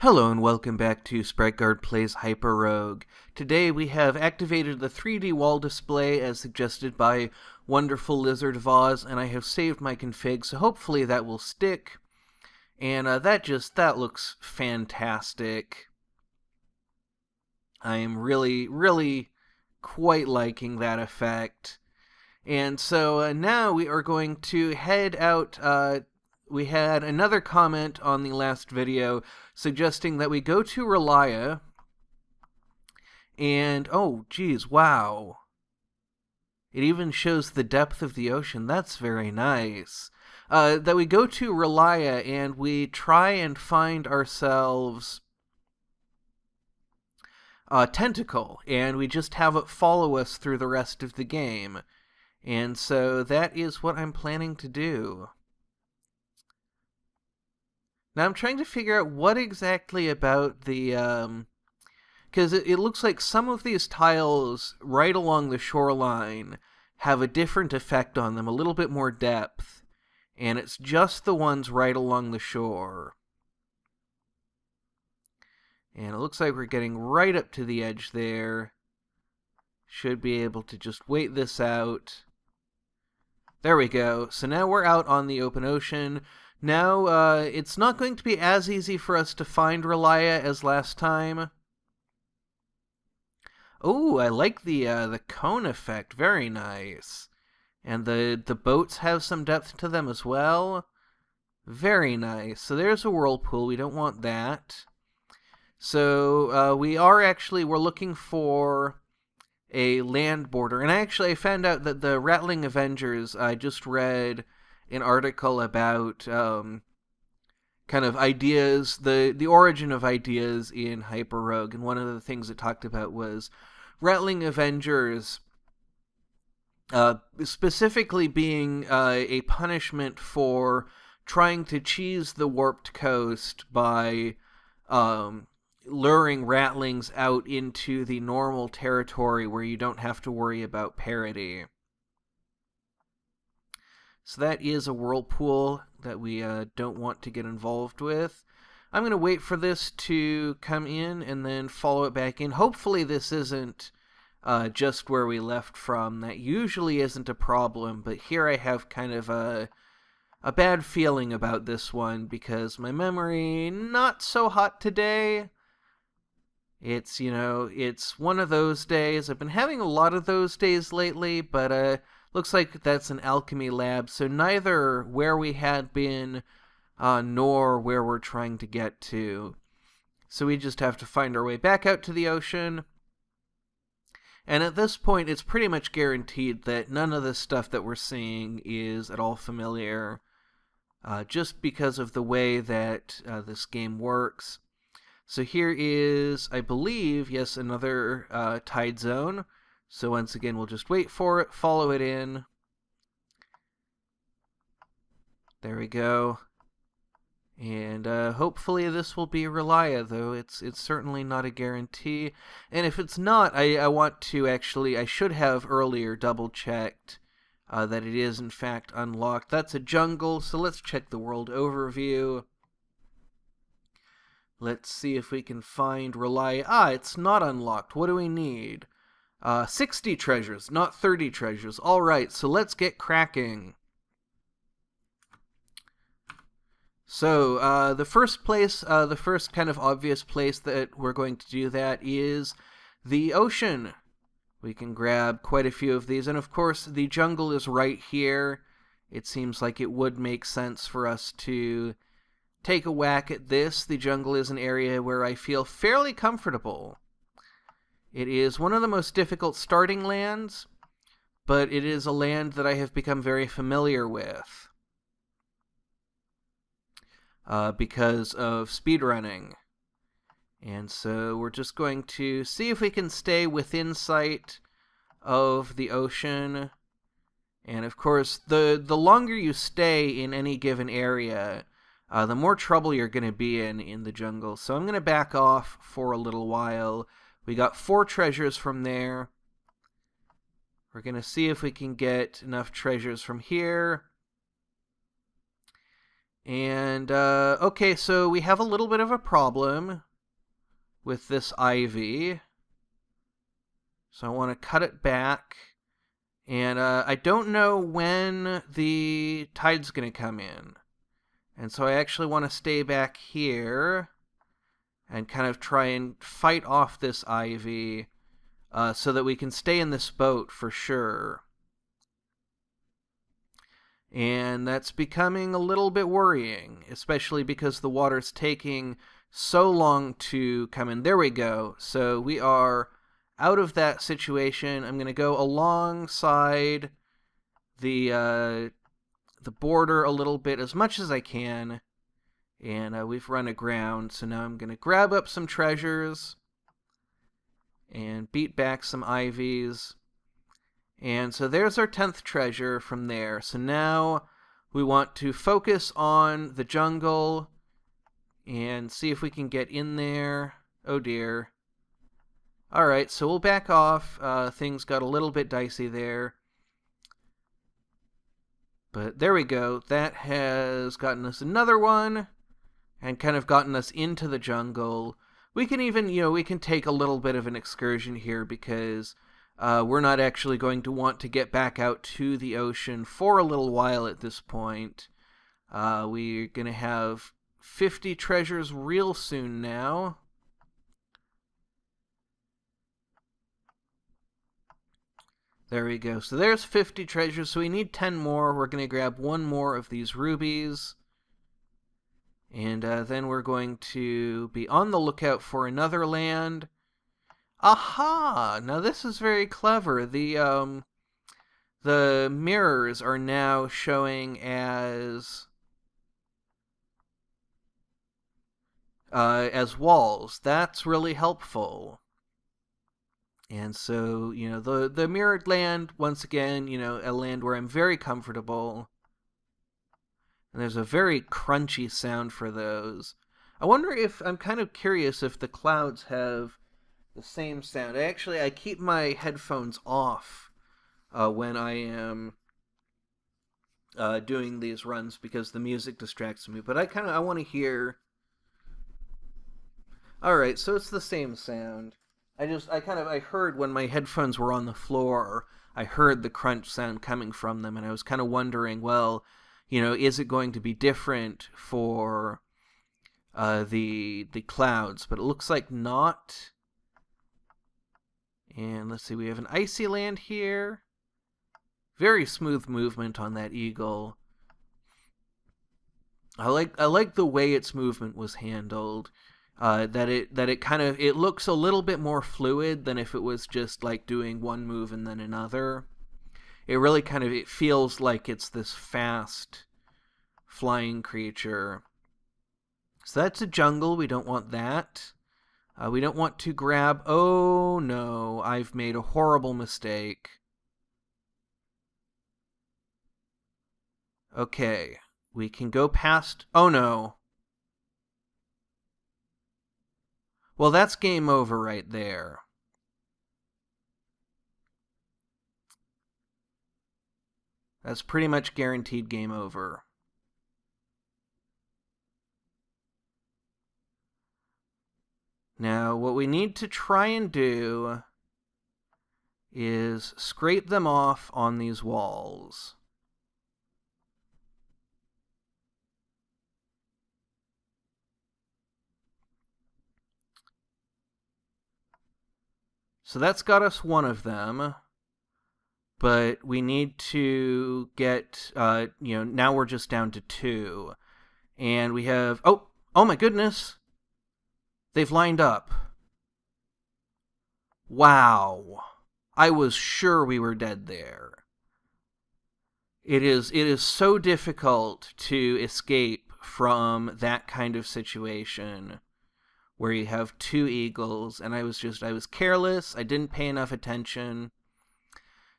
Hello and welcome back to SpriteGuard Plays HyperRogue. Today we have activated the 3D wall display as suggested by Wonderful Lizard Vaz, and I have saved my config, so hopefully that will stick. And that looks fantastic. I am really quite liking that effect. And so now we are going to head out. We had another comment on the last video suggesting that we go to Relia, and oh geez, wow. It even shows the depth of the ocean. That's very nice. That we go to Relia and we try and find ourselves a tentacle, and we just have it follow us through the rest of the game. And so that is what I'm planning to do. Now I'm trying to figure out what exactly about the, because it looks like some of these tiles right along the shoreline have a different effect on them, a little bit more depth, and it's just the ones right along the shore. And it looks like we're getting right up to the edge there. Should be able to just wait this out. There we go. So now we're out on the open ocean. Now, it's not going to be as easy for us to find Relia as last time. Oh, I like the cone effect. Very nice. And the boats have some depth to them as well. Very nice. So there's a whirlpool. We don't want that. So we're looking for a land border. And I found out that the Rattling Avengers, I just read an article about kind of ideas, the origin of ideas in HyperRogue, and one of the things it talked about was Rattling Avengers specifically being a punishment for trying to cheese the Warped Coast by luring Rattlings out into the normal territory where you don't have to worry about parity. So that is a whirlpool that we don't want to get involved with. I'm going to wait for this to come in and then follow it back in. Hopefully this isn't just where we left from. That usually isn't a problem, but here I have kind of a bad feeling about this one because my memory not so hot today. It's, it's one of those days. I've been having a lot of those days lately, but looks like that's an alchemy lab, so neither where we had been nor where we're trying to get to. So we just have to find our way back out to the ocean. And at this point, it's pretty much guaranteed that none of the stuff that we're seeing is at all familiar, just because of the way that this game works. So here is, I believe, yes, another tide zone. So once again, we'll just wait for it, follow it in. There we go. And hopefully this will be Relia, though it's certainly not a guarantee. And if it's not, I want to actually, I should have earlier double-checked that it is in fact unlocked. That's a jungle, so let's check the world overview. Let's see if we can find Relia. Ah, it's not unlocked. What do we need? 60 treasures, not 30 treasures. Alright, so let's get cracking. So, the first kind of obvious place that we're going to do that is the ocean. We can grab quite a few of these, and of course the jungle is right here. It seems like it would make sense for us to take a whack at this. The jungle is an area where I feel fairly comfortable. It is one of the most difficult starting lands, but it is a land that I have become very familiar with because of speedrunning. And so we're just going to see if we can stay within sight of the ocean. And of course, the longer you stay in any given area, the more trouble you're going to be in the jungle. So I'm going to back off for a little while. We got 4 treasures from there. We're going to see if we can get enough treasures from here. And, okay, so we have a little bit of a problem with this ivy. So I want to cut it back. And I don't know when the tide's going to come in. And so I actually want to stay back here and kind of try and fight off this ivy so that we can stay in this boat for sure. And that's becoming a little bit worrying, especially because the water's taking so long to come in. There we go. So we are out of that situation. I'm going to go alongside the border a little bit as much as I can. And we've run aground, so now I'm going to grab up some treasures and beat back some ivies. And so there's our 10th treasure from there. So now we want to focus on the jungle and see if we can get in there. Oh dear. Alright, so we'll back off. Things got a little bit dicey there. But there we go. That has gotten us another one and kind of gotten us into the jungle. We can even, we can take a little bit of an excursion here because we're not actually going to want to get back out to the ocean for a little while at this point. We're going to have 50 treasures real soon now. There we go. So there's 50 treasures, so we need 10 more. We're going to grab one more of these rubies. And then we're going to be on the lookout for another land. Aha! Now this is very clever. The mirrors are now showing as walls. That's really helpful. And so, the mirrored land, once again, a land where I'm very comfortable. And there's a very crunchy sound for those. I wonder if, I'm kind of curious if the clouds have the same sound. I keep my headphones off when I am doing these runs because the music distracts me. But I want to hear. Alright, so it's the same sound. I heard when my headphones were on the floor, I heard the crunch sound coming from them, and I was kind of wondering, well, is it going to be different for the clouds? But it looks like not. And let's see, we have an icy land here. Very smooth movement on that eagle. I like the way its movement was handled. That it looks a little bit more fluid than if it was just like doing one move and then another. It really it feels like it's this fast flying creature. So that's a jungle. We don't want that. We don't want to grab... Oh no, I've made a horrible mistake. Okay, we can go past... Oh no. Well, that's game over right there. That's pretty much guaranteed game over. Now, what we need to try and do is scrape them off on these walls. So that's got us one of them. But we need to get, now we're just down to 2. And we have, oh my goodness. They've lined up. Wow. I was sure we were dead there. It is so difficult to escape from that kind of situation where you have 2 eagles, and I was careless, I didn't pay enough attention.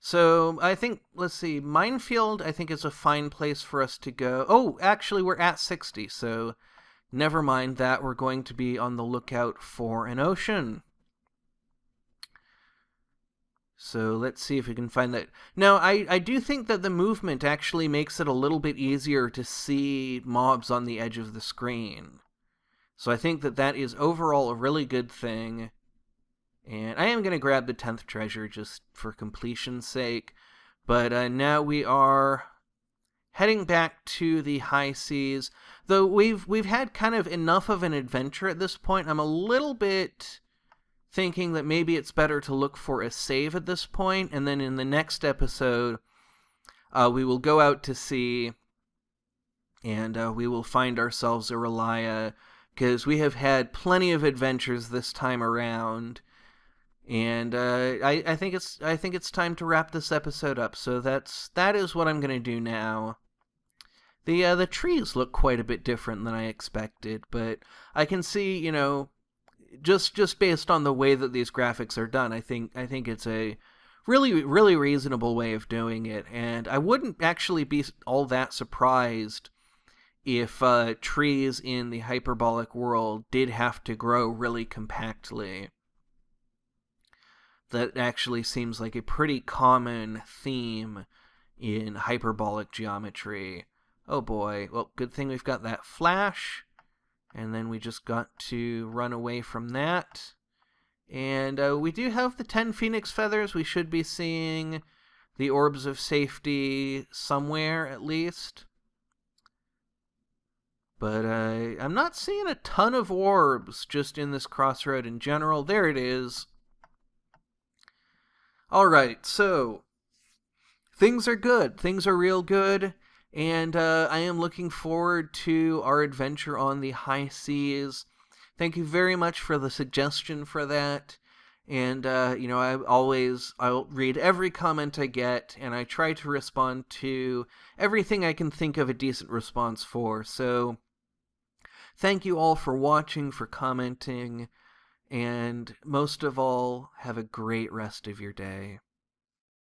So, I think, let's see, Minefield, I think is a fine place for us to go. Oh, actually, we're at 60, so never mind that. We're going to be on the lookout for an ocean. So let's see if we can find that. Now, I do think that the movement actually makes it a little bit easier to see mobs on the edge of the screen. So I think that that is overall a really good thing. And I am going to grab the 10th treasure just for completion's sake. But now we are heading back to the high seas. Though we've had kind of enough of an adventure at this point, I'm a little bit thinking that maybe it's better to look for a save at this point, and then in the next episode, we will go out to sea, and we will find ourselves a Relia, because we have had plenty of adventures this time around, and I think it's time to wrap this episode up. So that is what I'm gonna do now. The trees look quite a bit different than I expected, but I can see, just based on the way that these graphics are done, I think it's a really, really reasonable way of doing it, and I wouldn't actually be all that surprised if trees in the hyperbolic world did have to grow really compactly. That actually seems like a pretty common theme in hyperbolic geometry. Oh boy, well, good thing we've got that flash. And then we just got to run away from that. And we do have the 10 Phoenix Feathers. We should be seeing the Orbs of Safety somewhere, at least. But I'm not seeing a ton of orbs just in this crossroad in general. There it is. Alright, so things are good. Things are real good. And I am looking forward to our adventure on the high seas. Thank you very much for the suggestion for that. And, I'll read every comment I get, and I try to respond to everything I can think of a decent response for. So, thank you all for watching, for commenting, and most of all, have a great rest of your day.